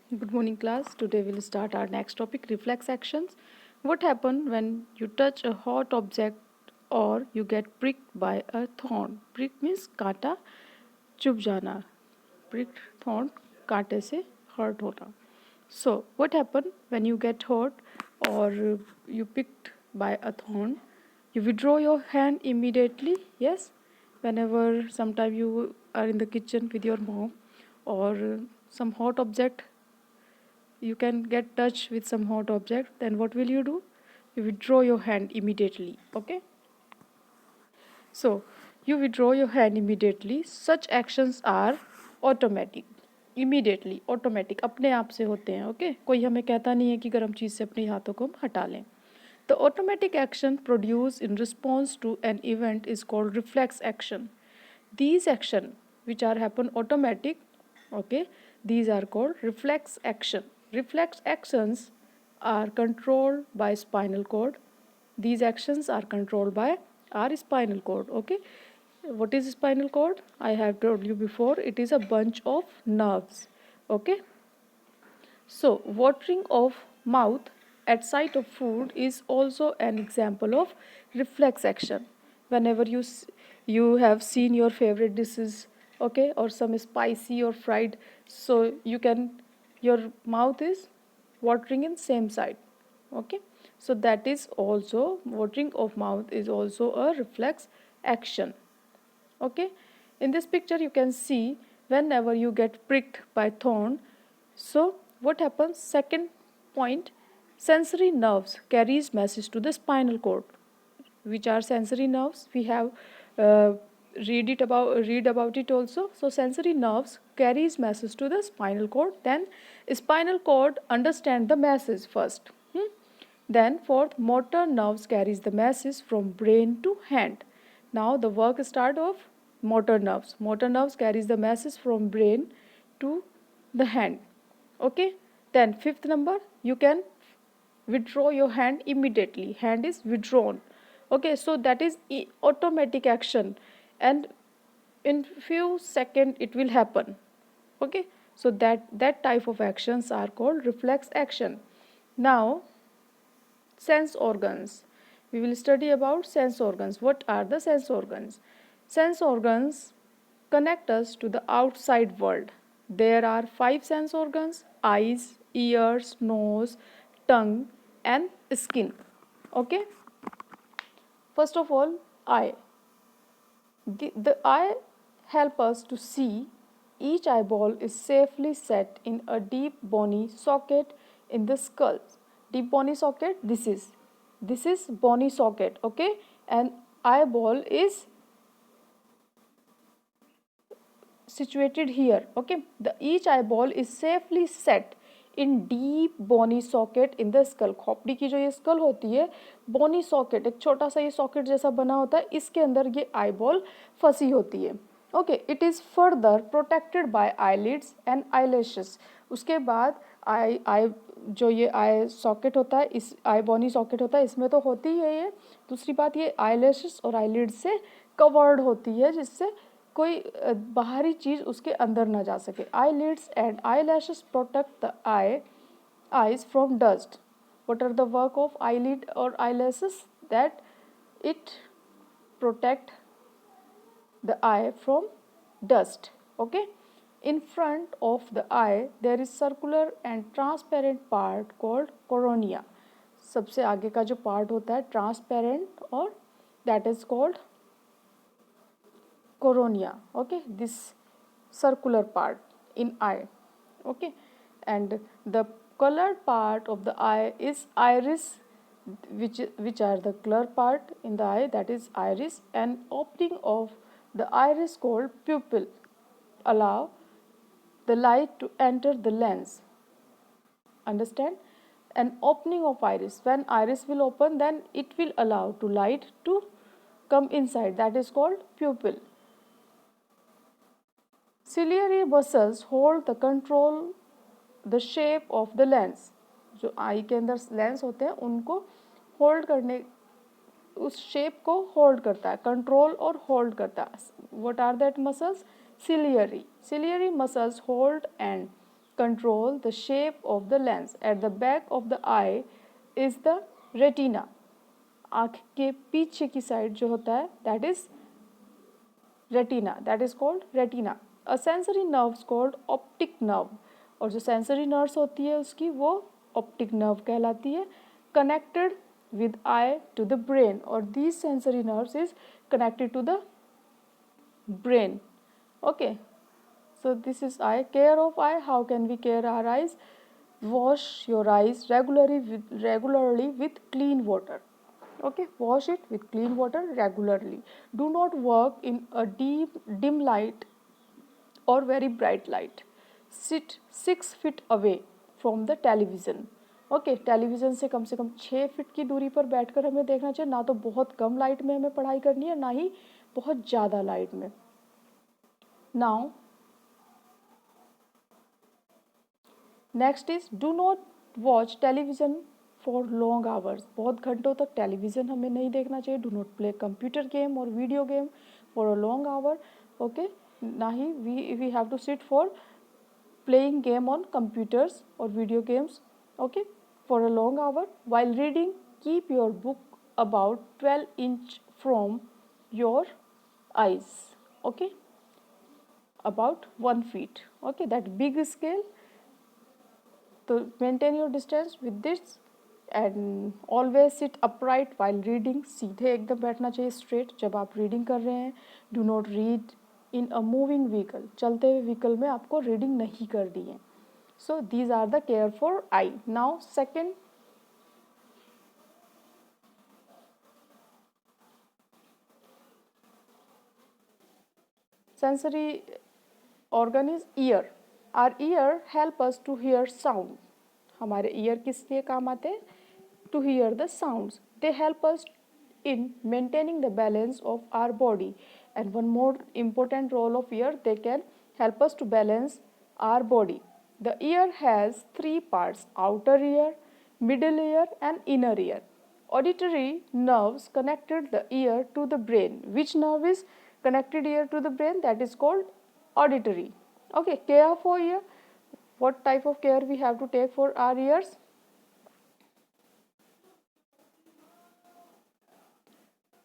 Good morning, class. Today we'll start our next topic, reflex actions. What happens when you touch a hot object or you get pricked by a thorn? Prick means कांटा चुभ जाना. Pricked thorn कांटे से hurt होना. So what happens when you get hurt or you picked by a thorn? You withdraw your hand immediately. Yes. Whenever sometime you are in the kitchen with your mom or some hot object you can get touch with some hot object, then what will you do? You withdraw your hand immediately. Okay, so you withdraw your hand immediately. Such actions are automatic. Immediately automatic अपने आप से होते हैं. Okay, कोई हमें कहता नहीं है कि गर्म चीज़ से अपने हाथों को हम हटा लें. The automatic action produced in response to an event is called reflex action. These action which are happen automatic, okay, these are called reflex action. Reflex actions are controlled by spinal cord. These actions are controlled by our spinal cord. Okay, what is spinal cord? I have told you before, it is a bunch of nerves. Okay, so watering of mouth at sight of food is also an example of reflex action. Whenever you have seen your favorite dishes, okay, or some spicy or fried, so your mouth is watering in same side. Okay, so that is also watering of mouth is also a reflex action. Okay, in this picture you can see whenever you get pricked by thorn, so what happens? Second point, sensory nerves carries message to the spinal cord. Which are sensory nerves? We have uh, read about it also. So sensory nerves carries message to the spinal cord. Then spinal cord understand the message first. Then fourth, motor nerves carries the message from brain to hand. Now the work start of motor nerves. Motor nerves carries the message from brain to the hand. Okay. Then fifth number, you can withdraw your hand immediately. Hand is withdrawn. Okay, so that is automatic action, and in few seconds it will happen. Okay, so that type of actions are called reflex action. Now sense organs, we will study about sense organs. What are the sense organs? Sense organs connect us to the outside world. There are 5 sense organs: eyes, ears, nose, tongue and skin. Okay, first of all, eye. The eye help us to see. Each eyeball is safely set in a deep bony socket in the skull. Deep bony socket, this is bony socket. Okay, and eyeball is situated here. Okay, the each eyeball is safely set in deep bony socket in the skull. खोपड़ी की जो ये skull होती है, bony socket, एक छोटा सा ये socket जैसा बना होता है, इसके अंदर ये eyeball फंसी होती है. Okay, it is further protected by eyelids and eyelashes. उसके बाद आई जो ये आई सॉकेट होता है, इस आई बॉनी सॉकेट होता है, इसमें तो होती ही है ये. दूसरी बात, ये आईलैशेस और आईलिड से कवर्ड होती है, जिससे कोई बाहरी चीज उसके अंदर ना जा सके. eyelids and eyelashes protect the eyes from dust. What are the work of eyelid or eyelashes? That it protect the eye from dust. Okay, in front of the eye there is circular and transparent part called cornea. सबसे आगे का जो part होता है transparent, और that is called cornea. Okay, this circular part in eye. Okay, and the colored part of the eye is iris, which are the color part in the eye, that is iris, and opening of the iris called pupil allow the light to enter the lens. Understand? An opening of iris, when iris will open, then it will allow to light to come inside, that is called pupil. Ciliary muscles hold the control the shape of the lens. जो आई के अंदर lens होते हैं उनको hold करने, उस shape को hold करता है, कंट्रोल और होल्ड करता है. What are that muscles? Ciliary. Ciliary muscles hold and control the shape of the lens. At the back of the eye is the retina. आँख के पीछे की साइड जो होता है that is retina, that is called retina. A sensory nerve is called optic nerve. और जो sensory nerves होती है उसकी वो optic nerve कहलाती है. Connected with eye to the brain, or these sensory nerves is connected to the brain. Okay, so this is eye. Care of eye. How can we care our eyes? Wash your eyes regularly with clean water. Okay, wash it with clean water regularly. Do not work in a dim light or very bright light. Sit 6 feet away from the television. Okay television से कम 6 feet की दूरी पर बैठकर हमें देखना चाहिए. ना तो बहुत कम लाइट में हमें पढ़ाई करनी है, ना ही बहुत ज़्यादा लाइट में. Now next is do not watch television for long hours. बहुत घंटों तक टेलीविज़न हमें नहीं देखना चाहिए. Do not play computer game और video game for a long hour. Okay, ना ही we have to sit for playing game on computers और video games. Okay, for a long hour. While reading, keep your book about 12 inch from your eyes. Okay, about 1 feet. Okay, that big scale. So maintain your distance with this and always sit upright while reading. सीधे एकदम बैठना चाहिए straight जब आप reading कर रहे हैं. Do not read in a moving vehicle. चलते हुए vehicle में आपको reading नहीं करनी है. So these are the care for eye. Now second sensory organ is ear. Our ear help us to hear sound. हमारे ear किस लिए काम आते हैं? To hear the sounds. They help us in maintaining the balance of our body. And one more important role of ear, they can help us to balance our body. The ear has 3 parts: outer ear, middle ear and inner ear. Auditory nerves connected the ear to the brain. Which nerve is connected ear to the brain? That is called auditory. Okay, care for ear. What type of care we have to take for our ears?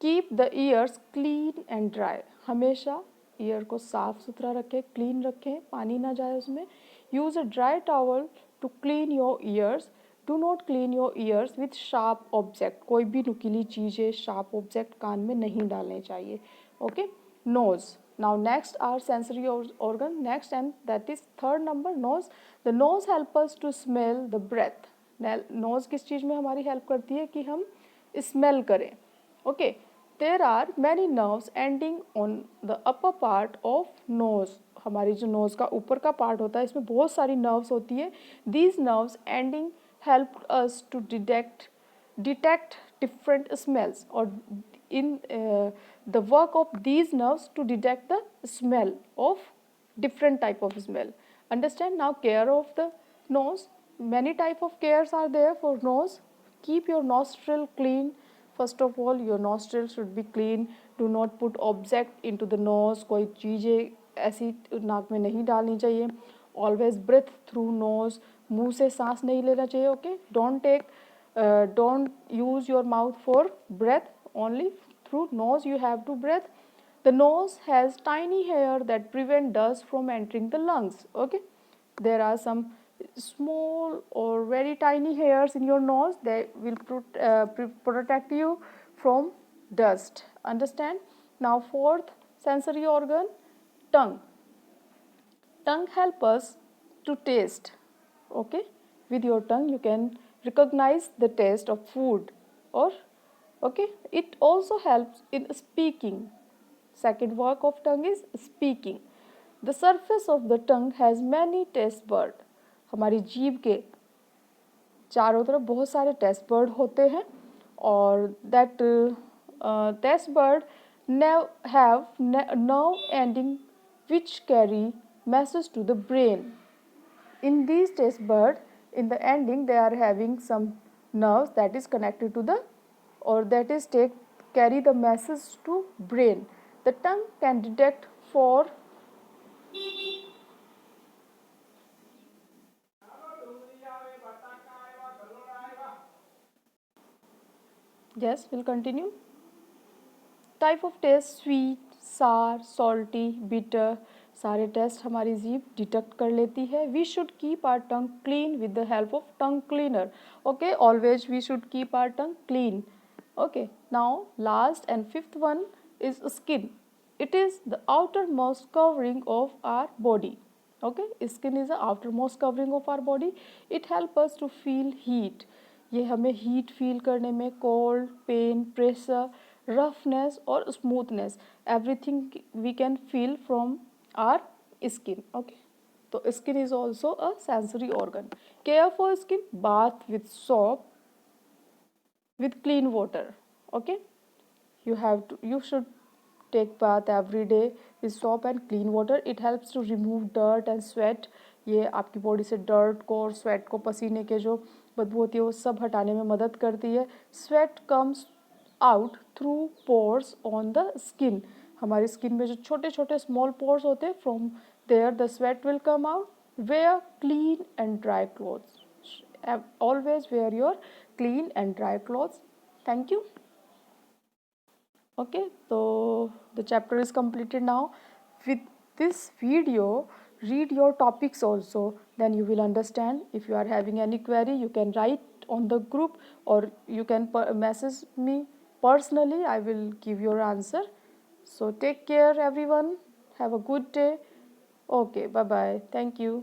Keep the ears clean and dry. हमेशा year को साफ सुथरा रखें, clean रखें, पानी ना जाए उसमें. Use a dry towel to clean your ears. Do not clean your ears with sharp object. कोई भी नुकीली चीज़ें, sharp object कान में नहीं डालने चाहिए. Okay, nose. Now next our sensory organ. Next, and that is third number, nose. The nose help us to smell the breath. Nose किस चीज़ में हमारी help करती है कि हम smell करें. Okay, there are many nerves ending on the upper part of nose. हमारी जो nose का ऊपर का part होता है इसमें बहुत सारी nerves होती है. These nerves ending help us to detect different smells, or in the work of these nerves to detect the smell of different type of smell. Understand? Now care of the nose. Many type of cares are there for nose. Keep your nostril clean. First of all, your nostril should be clean. Do not put object into the nose. कोई चीज़ें ऐसी नाक में नहीं डालनी चाहिए. Always breathe through nose. मुंह से सांस नहीं लेना चाहिए. Okay, don't use your mouth for breath. Only through nose you have to breathe. The nose has tiny hair that prevent dust from entering the lungs. Okay, there are some small or very tiny hairs in your nose. They will protect you from dust. Understand? Now fourth sensory organ, tongue. Tongue help us to taste. Okay, with your tongue you can recognize the taste of food, or okay, it also helps in speaking. Second work of tongue is speaking. The surface of the tongue has many taste buds. हमारी जीभ के चारों तरफ बहुत सारे taste bud होते हैं, और that taste bud have nerve ending which carry message to the brain. In these taste bud, in the ending they are having some nerves that is connected to the, or that is carry the message to brain. The tongue can detect for Yes, we'll continue. Type of taste sweet, sour, salty, bitter, सारे taste हमारी जीभ detect कर लेती है. We should keep our tongue clean with the help of tongue cleaner. Okay, always we should keep our tongue clean. Okay, now last and fifth one is skin. It is the outermost covering of our body. Okay, skin is the outermost covering of our body. It helps us to feel heat. ये हमें heat feel करने में, cold, pain, pressure, roughness और smoothness, everything we can feel from our skin. Okay, तो skin is also a sensory organ. Care for skin, bath with soap with clean water. Okay, you should take bath every day with soap and clean water. It helps to remove dirt and sweat. ये आपकी body से dirt को और sweat को, पसीने के जो बदबू होती है वो सब हटाने में मदद करती है. Sweat comes out through pores on the skin. हमारी स्किन में जो छोटे छोटे स्मॉल पोर्स होते हैं, from there the sweat will come out. Wear clean and dry clothes. Always wear your clean and dry clothes. Thank you. Okay, so the chapter is completed now. With this video, read your topics also, then you will understand. If you are having any query, you can write on the group, or you can message me personally. I will give your answer. So take care everyone, have a good day. Okay, bye bye, thank you.